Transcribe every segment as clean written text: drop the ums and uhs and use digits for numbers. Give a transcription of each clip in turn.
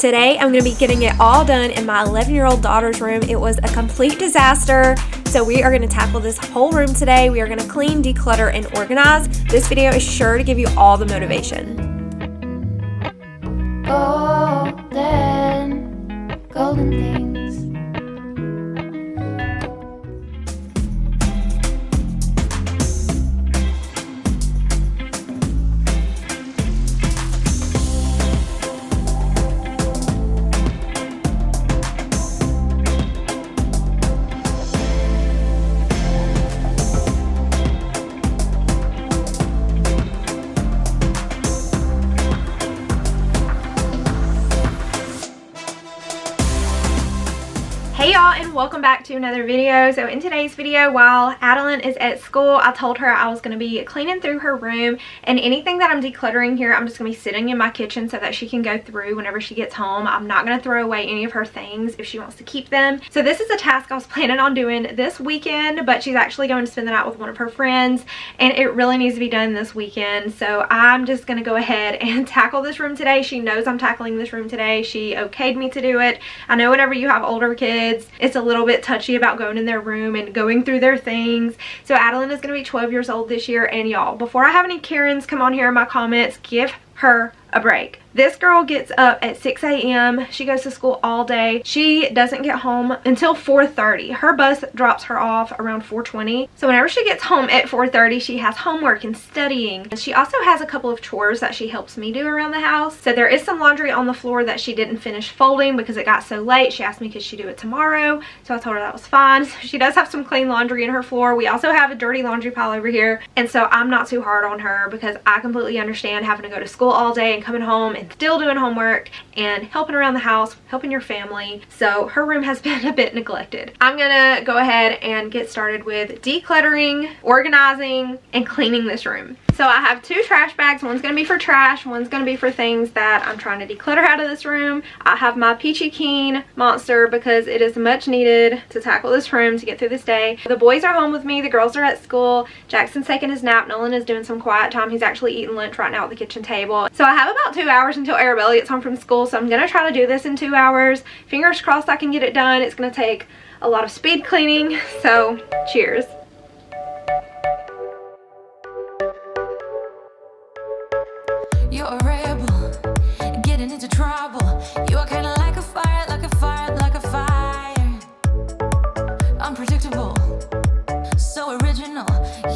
Today, I'm going to be getting it all done in my 11-year-old daughter's room. It was a complete disaster, so we are going to tackle this whole room today. We are going to clean, declutter, and organize. This video is sure to give you all the motivation. Golden things. Hey y'all, and welcome back to another video. So in today's video, while Adeline is at school, I told her I was going to be cleaning through her room, and anything that I'm decluttering here, I'm just going to be sitting in my kitchen so that she can go through whenever she gets home. I'm not going to throw away any of her things if she wants to keep them. So this is a task I was planning on doing this weekend, but she's actually going to spend the night with one of her friends, and it really needs to be done this weekend. So I'm just going to go ahead and tackle this room today. She knows I'm tackling this room today. She okayed me to do it. I know whenever you have older kids, it's a little bit touchy about going in their room and going through their things. So Adeline is going to be 12 years old this year, and y'all, before I have any Karens come on here in my comments, give her a break. This girl gets up at 6 a.m. She goes to school all day. She doesn't get home until 4:30. Her bus drops her off around 4:20. So whenever she gets home at 4:30, she has homework and studying. And she also has a couple of chores that she helps me do around the house. So there is some laundry on the floor that she didn't finish folding because it got so late. She asked me could she do it tomorrow. So I told her that was fine. So she does have some clean laundry in her floor. We also have a dirty laundry pile over here. And so I'm not too hard on her because I completely understand having to go to school all day and coming home and still doing homework and helping around the house, helping your family. So her room has been a bit neglected. I'm gonna go ahead and get started with decluttering, organizing, and cleaning this room. So I have two trash bags. One's gonna be for trash, one's gonna be for things that I'm trying to declutter out of this room. I have my Peachy Keen monster because it is much needed to tackle this room to get through this day. The boys are home with me, the girls are at school. Jackson's taking his nap. Nolan is doing some quiet time. He's actually eating lunch right now at the kitchen table. So I have about 2 hours until Arabella gets home from school, so I'm gonna try to do this in 2 hours. Fingers crossed I can get it done. It's gonna take a lot of speed cleaning, so cheers. You're a rebel, getting into trouble. You are kind of like a fire, like a fire, like a fire. Unpredictable, so original.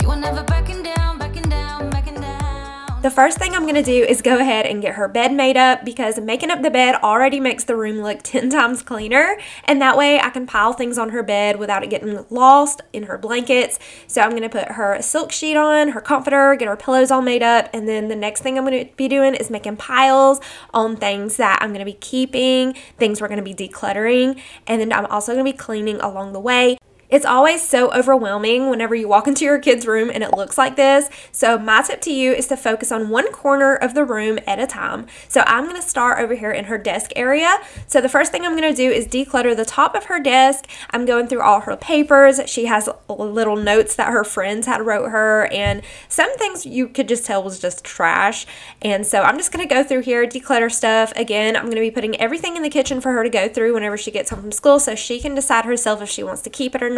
You are never backing down, backing down, backing down. The first thing I'm going to do is go ahead and get her bed made up because making up the bed already makes the room look 10 times cleaner, and that way I can pile things on her bed without it getting lost in her blankets. So I'm going to put her silk sheet on, her comforter, get her pillows all made up, and then the next thing I'm going to be doing is making piles on things that I'm going to be keeping, things we're going to be decluttering, and then I'm also going to be cleaning along the way. It's always so overwhelming whenever you walk into your kid's room and it looks like this. So my tip to you is to focus on one corner of the room at a time. So I'm going to start over here in her desk area. So the first thing I'm going to do is declutter the top of her desk. I'm going through all her papers. She has little notes that her friends had wrote her, and some things you could just tell was just trash. And so I'm just going to go through here, declutter stuff. Again, I'm going to be putting everything in the kitchen for her to go through whenever she gets home from school so she can decide herself if she wants to keep it or not.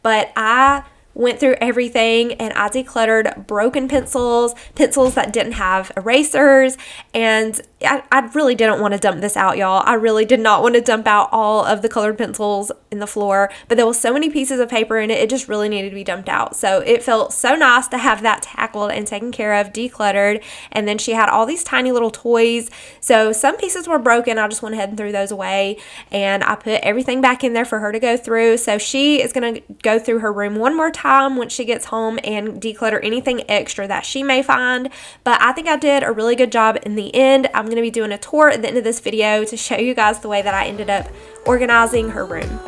But I went through everything and I decluttered broken pencils that didn't have erasers, and I really didn't want to dump this out, y'all. I really did not want to dump out all of the colored pencils in the floor, but there was so many pieces of paper in it, it just really needed to be dumped out. So it felt so nice to have that tackled and taken care of, decluttered. And then she had all these tiny little toys. So some pieces were broken. I just went ahead and threw those away, and I put everything back in there for her to go through. So she is going to go through her room one more time when she gets home and declutter anything extra that she may find. But I think I did a really good job in the end. I'm going to be doing a tour at the end of this video to show you guys the way that I ended up organizing her room.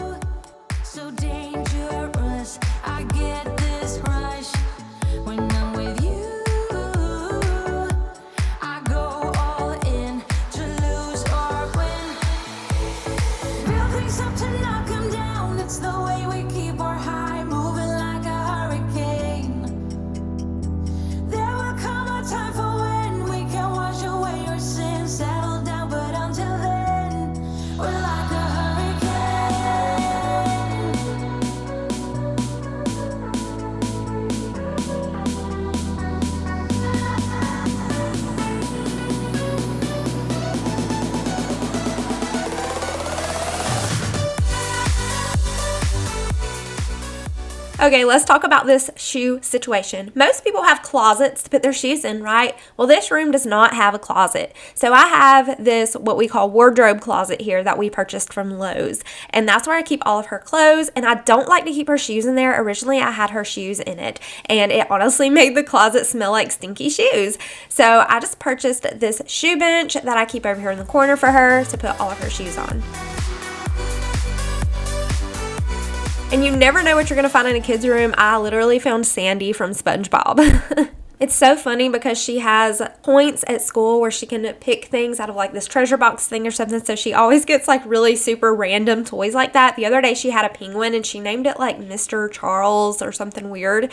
So dangerous, I get this rush when I'm with you. I go all in to lose or win. Real things up to knock 'em down. It's the way we keep our high moving like a hurricane. There will come a time for when we can wash away your sins, settle down, but until then Okay, let's talk about this shoe situation. Most people have closets to put their shoes in, right? Well, this room does not have a closet. So I have this, what we call wardrobe closet here that we purchased from Lowe's. And that's where I keep all of her clothes. And I don't like to keep her shoes in there. Originally, I had her shoes in it. And it honestly made the closet smell like stinky shoes. So I just purchased this shoe bench that I keep over here in the corner for her to put all of her shoes on. And you never know what you're going to find in a kid's room. I literally found Sandy from SpongeBob. It's so funny because she has points at school where she can pick things out of like this treasure box thing or something. So she always gets like really super random toys like that. The other day she had a penguin and she named it like Mr. Charles or something weird.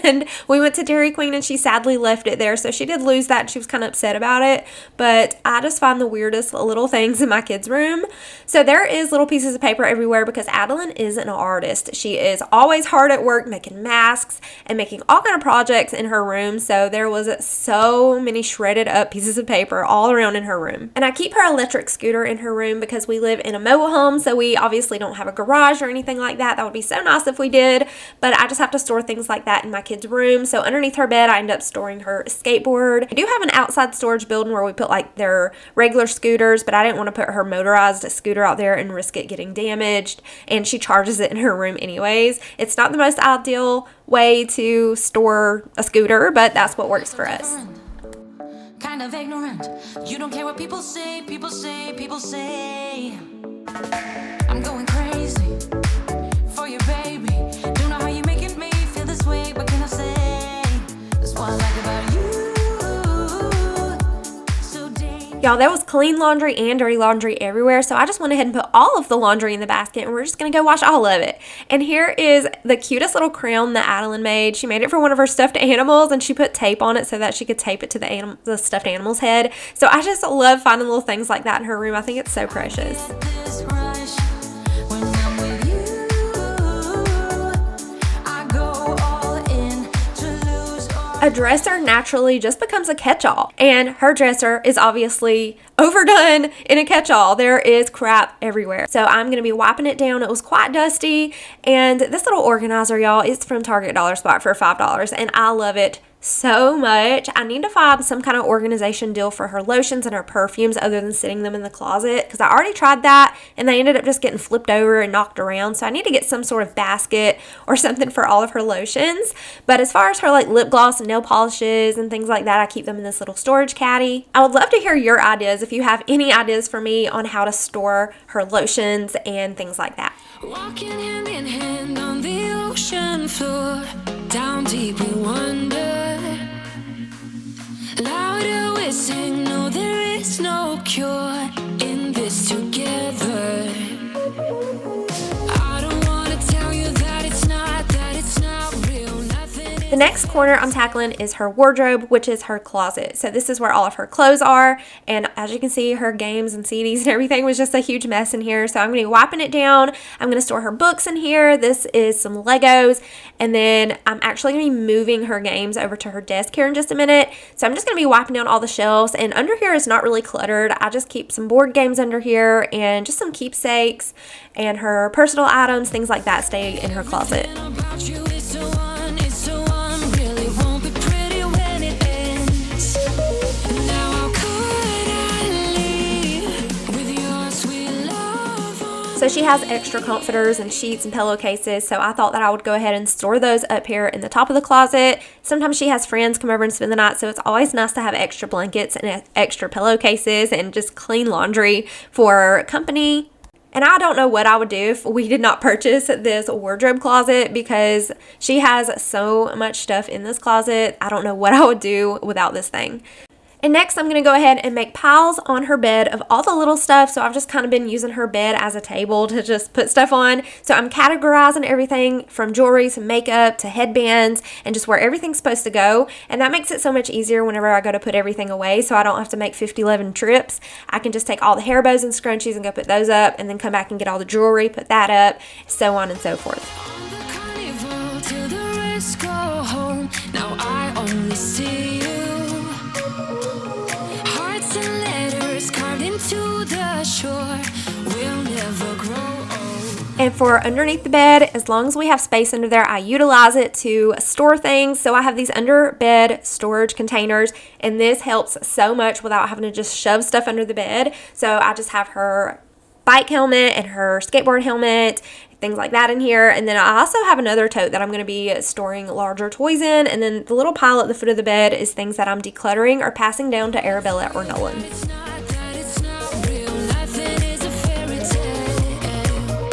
And we went to Dairy Queen and she sadly left it there. So she did lose that and she was kind of upset about it. But I just find the weirdest little things in my kids' room. So there is little pieces of paper everywhere because Adeline is an artist. She is always hard at work making masks and making all kind of projects in her room. So there was so many shredded up pieces of paper all around in her room. And I keep her electric scooter in her room because we live in a mobile home, so we obviously don't have a garage or anything like that. That would be so nice if we did, but I just have to store things like that in my kids' room. So underneath her bed I end up storing her skateboard. I do have an outside storage building where we put like their regular scooters, but I didn't want to put her motorized scooter out there and risk it getting damaged, and she charges it in her room anyways. It's not the most ideal way to store a scooter, but that's what works for us. Kind of ignorant. You don't care what people say, people say, people say. I'm going crazy for you, baby. Don't know how you're making me feel this way. What can I say? That's what I like about you. Y'all, there was clean laundry and dirty laundry everywhere, so I just went ahead and put all of the laundry in the basket, and we're just going to go wash all of it. And here is the cutest little crown that Adeline made. She made it for one of her stuffed animals, and she put tape on it so that she could tape it to the stuffed animal's head. So I just love finding little things like that in her room. I think it's so precious. A dresser naturally just becomes a catch-all, and her dresser is obviously overdone in a catch-all. There is crap everywhere. So I'm going to be wiping it down. It was quite dusty, and this little organizer, y'all, is from Target Dollar Spot for $5, and I love it so much. I need to find some kind of organization deal for her lotions and her perfumes other than sitting them in the closet, because I already tried that and they ended up just getting flipped over and knocked around. So I need to get some sort of basket or something for all of her lotions. But as far as her like lip gloss and nail polishes and things like that, I keep them in this little storage caddy. I would love to hear your ideas if you have any ideas for me on how to store her lotions and things like that. Walking hand in hand on the ocean floor, down deep we wonder. Louder we sing, no there is no cure in this together. I don't wanna tell you that it's not real, nothing. The next corner I'm tackling is her wardrobe, which is her closet. So this is where all of her clothes are, and as you can see, her games and CDs and everything was just a huge mess in here. So I'm going to be wiping it down. I'm going to store her books in here. This is some Legos, and then I'm actually going to be moving her games over to her desk here in just a minute. So I'm just going to be wiping down all the shelves, and under here is not really cluttered. I just keep some board games under here and just some keepsakes, and her personal items, things like that stay in her closet. So she has extra comforters and sheets and pillowcases, so I thought that I would go ahead and store those up here in the top of the closet. Sometimes she has friends come over and spend the night, so it's always nice to have extra blankets and extra pillowcases and just clean laundry for company. And I don't know what I would do if we did not purchase this wardrobe closet, because she has so much stuff in this closet. I don't know what I would do without this thing. And next I'm going to go ahead and make piles on her bed of all the little stuff. So I've just kind of been using her bed as a table to just put stuff on. So I'm categorizing everything from jewelry to makeup to headbands and just where everything's supposed to go. And that makes it so much easier whenever I go to put everything away, so I don't have to make 50-11 trips. I can just take all the hair bows and scrunchies and go put those up, and then come back and get all the jewelry, put that up, so on and so forth. Now I only see you. Hearts and letters carved into to the shore. We'll never grow old. And for underneath the bed, as long as we have space under there, I utilize it to store things. So I have these under bed storage containers, and this helps so much without having to just shove stuff under the bed. So I just have her bike helmet and her skateboard helmet, things like that in here. And then I also have another tote that I'm going to be storing larger toys in. And then the little pile at the foot of the bed is things that I'm decluttering or passing down to Arabella or Nolan. It's not that it's not real. Nothing is a fairy tale.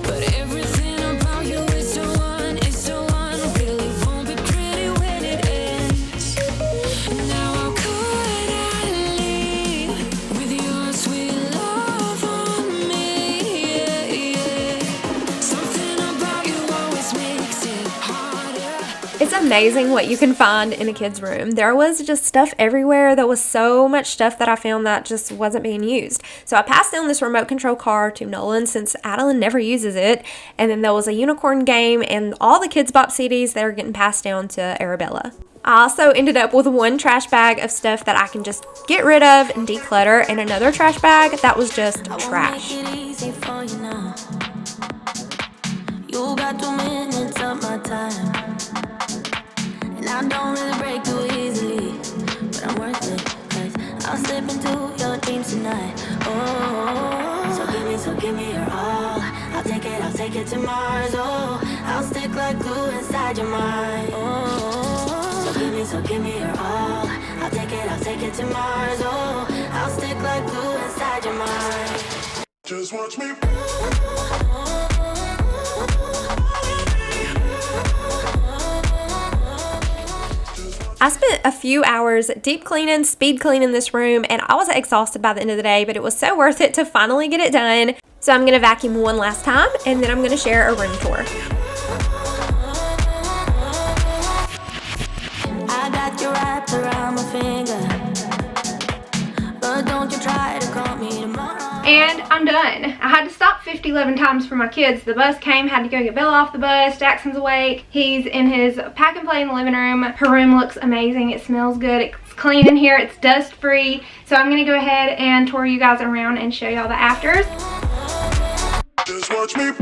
But everything about you is the one, it's the one. Really won't be pretty when it ends. Now how could I leave with your sweet love on me? Yeah, yeah. Something about you always makes it harder. It's amazing what you can find in a kid's room. There was just stuff everywhere. There was so much stuff that I found that just wasn't being used. So I passed down this remote control car to Nolan since Adeline never uses it. And then there was a unicorn game and all the Kids Bop CDs that are getting passed down to Arabella. I also ended up with one trash bag of stuff that I can just get rid of and declutter, and another trash bag that was just trash. I won't make it easy for you now. You got 2 minutes of my time, and I don't really break too easily, but I'm worth it, 'cause I'll slip into your dreams tonight. Oh, so give me your all. I'll take it to Mars. Oh, I'll stick like glue inside your mind. Oh, so give me your all. I'll take it to Mars. Oh, I'll stick like glue inside your mind. Just watch me. I spent a few hours deep cleaning, speed cleaning this room, and I was exhausted by the end of the day, but it was so worth it to finally get it done. So I'm going to vacuum one last time, and then I'm going to share a room tour. I got you wrapped around my finger, but don't you try to call me tomorrow. And I'm done. I had to stop 50-11 times for my kids. The bus came, had to go get Bella off the bus. Jackson's awake. He's in his pack and play in the living room. Her room looks amazing. It smells good. It's clean in here. It's dust free. So I'm gonna go ahead and tour you guys around and show y'all the afters. Just watch me.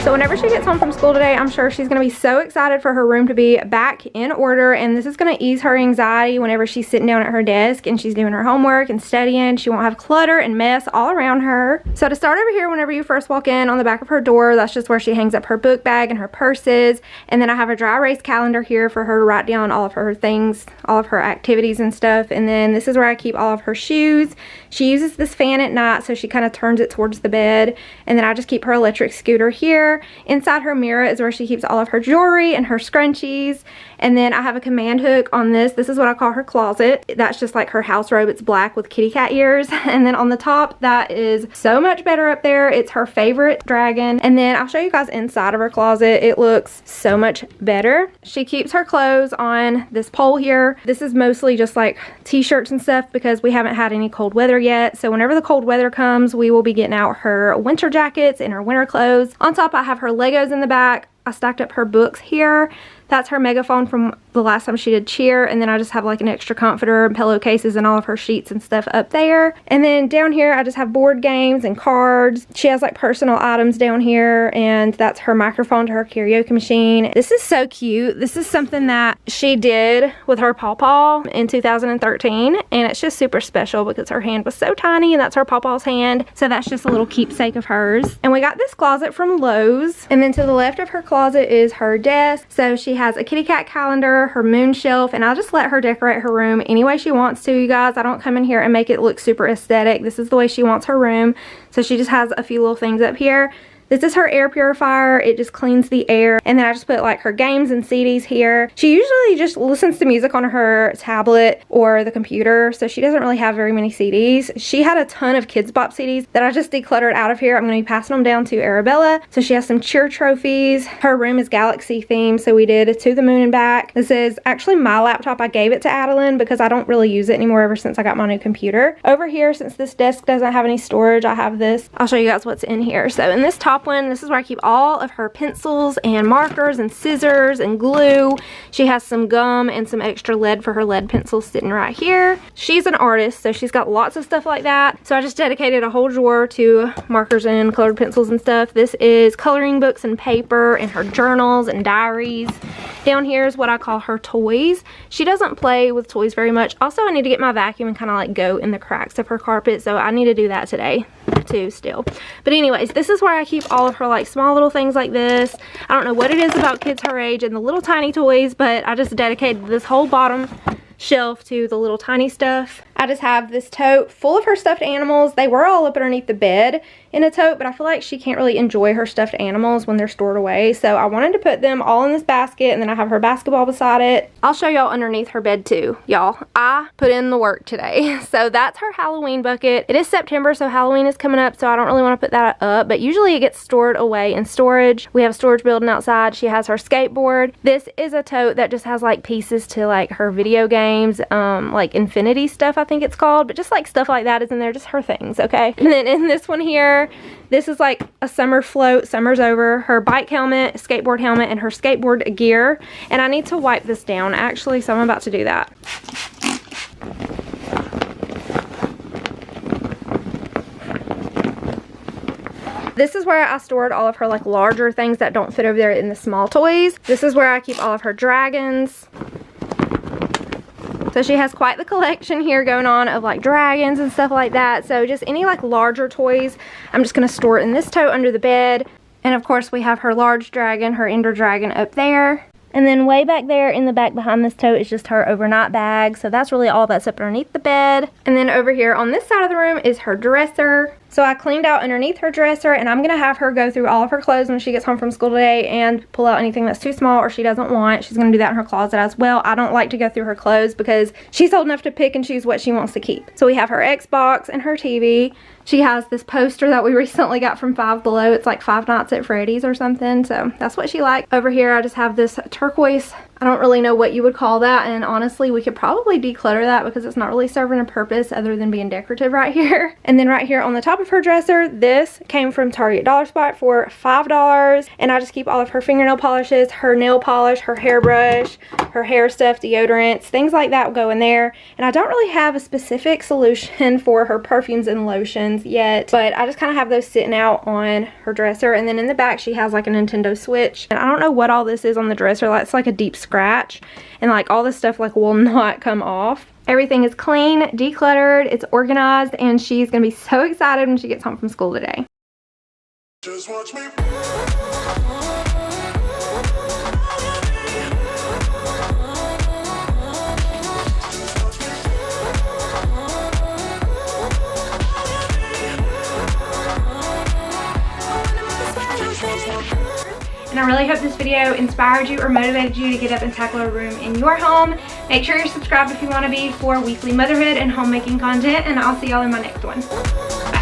So whenever she gets home from school today, I'm sure she's going to be so excited for her room to be back in order, and this is going to ease her anxiety whenever she's sitting down at her desk and she's doing her homework and studying. She won't have clutter and mess all around her. So to start over here, whenever you first walk in, on the back of her door, that's just where she hangs up her book bag and her purses. And then I have a dry erase calendar here for her to write down all of her things, all of her activities and stuff. And then this is where I keep all of her shoes. She uses this fan at night, so she kind of turns it towards the bed. And then I just keep her electric scooter here. Inside her mirror is where she keeps all of her jewelry and her scrunchies. And then I have a command hook on this. This is what I call her closet. That's just like her house robe. It's black with kitty cat ears. And then on the top, that is so much better up there. It's her favorite dragon. And then I'll show you guys inside of her closet. It looks so much better. She keeps her clothes on this pole here. This is mostly just like t-shirts and stuff because we haven't had any cold weather yet. So whenever the cold weather comes, we will be getting out her winter jackets and her winter clothes. On top, I have her Legos in the back. I stacked up her books here. That's her megaphone from the last time she did cheer. And then I just have like an extra comforter and pillowcases and all of her sheets and stuff up there. And then down here, I just have board games and cards. She has like personal items down here, and that's her microphone to her karaoke machine. This is so cute. This is something that she did with her pawpaw in 2013. And it's just super special because her hand was so tiny, and that's her pawpaw's hand. So that's just a little keepsake of hers. And we got this closet from Lowe's. And then to the left of her closet is her desk. So she has a kitty cat calendar, her moon shelf, and I'll just let her decorate her room any way she wants to, you guys. I don't come in here and make it look super aesthetic. This is the way she wants her room. So she just has a few little things up here. This is her air purifier. It just cleans the air. And then I just put like her games and CDs here. She usually just listens to music on her tablet or the computer, so she doesn't really have very many CDs. She had a ton of Kids Bop CDs that I just decluttered out of here. I'm going to be passing them down to Arabella. So she has some cheer trophies. Her room is galaxy themed, so we did To the Moon and Back. This is actually my laptop. I gave it to Adeline because I don't really use it anymore ever since I got my new computer. Over here, since this desk doesn't have any storage, I have this. I'll show you guys what's in here. So in this top one, this is where I keep all of her pencils and markers and scissors and glue. She has some gum and some extra lead for her lead pencils sitting right here. She's an artist, so she's got lots of stuff like that. So I just dedicated a whole drawer to markers and colored pencils and stuff. This is coloring books and paper and her journals and diaries. Down here is what I call her toys. She doesn't play with toys very much. Also, I need to get my vacuum and kind of like go in the cracks of her carpet, so I need to do that today too still. But anyways, this is where I keep all of her like small little things like this. I don't know what it is about kids her age and the little tiny toys, but I just dedicated this whole bottom shelf to the little tiny stuff. I just have this tote full of her stuffed animals. They were all up underneath the bed in a tote, but I feel like she can't really enjoy her stuffed animals when they're stored away, so I wanted to put them all in this basket, and then I have her basketball beside it. I'll show y'all underneath her bed too, y'all. I put in the work today. So that's her Halloween bucket. It is September, so Halloween is coming up, so I don't really want to put that up, but usually it gets stored away in storage. We have a storage building outside. She has her skateboard. This is a tote that just has like pieces to like her video games, like Infinity stuff I think it's called, but just like stuff like that is in there, just her things, okay? And then in this one here, this is like a summer float. Summer's over. Her bike helmet, skateboard helmet, and her skateboard gear. And I need to wipe this down actually, so I'm about to do that. This is where I stored all of her like larger things that don't fit over there in the small toys. This is where I keep all of her dragons. So she has quite the collection here going on of like dragons and stuff like that. So just any like larger toys, I'm just going to store it in this tote under the bed. And of course we have her large dragon, her Ender dragon up there. And then way back there in the back behind this tote is just her overnight bag. So that's really all that's up underneath the bed. And then over here on this side of the room is her dresser. So I cleaned out underneath her dresser, and I'm going to have her go through all of her clothes when she gets home from school today and pull out anything that's too small or she doesn't want. She's going to do that in her closet as well. I don't like to go through her clothes because she's old enough to pick and choose what she wants to keep. So we have her Xbox and her TV. She has this poster that we recently got from Five Below. It's like Five Nights at Freddy's or something. So that's what she likes. Over here I just have this turquoise. I don't really know what you would call that, and honestly we could probably declutter that because it's not really serving a purpose other than being decorative right here. And then right here on the top of her dresser, this came from Target Dollar Spot for $5, and I just keep all of her fingernail polishes, her nail polish, her hairbrush, her hair stuff, deodorants, things like that go in there. And I don't really have a specific solution for her perfumes and lotions yet, but I just kind of have those sitting out on her dresser. And then in the back she has like a Nintendo Switch, and I don't know what all this is on the dresser. That's like a deep scratch, and like all this stuff like will not come off. Everything is clean, decluttered, it's organized, and she's gonna be so excited when she gets home from school today. Just watch me. And I really hope this video inspired you or motivated you to get up and tackle a room in your home. Make sure you're subscribed if you want to be for weekly motherhood and homemaking content, and I'll see y'all in my next one. Bye.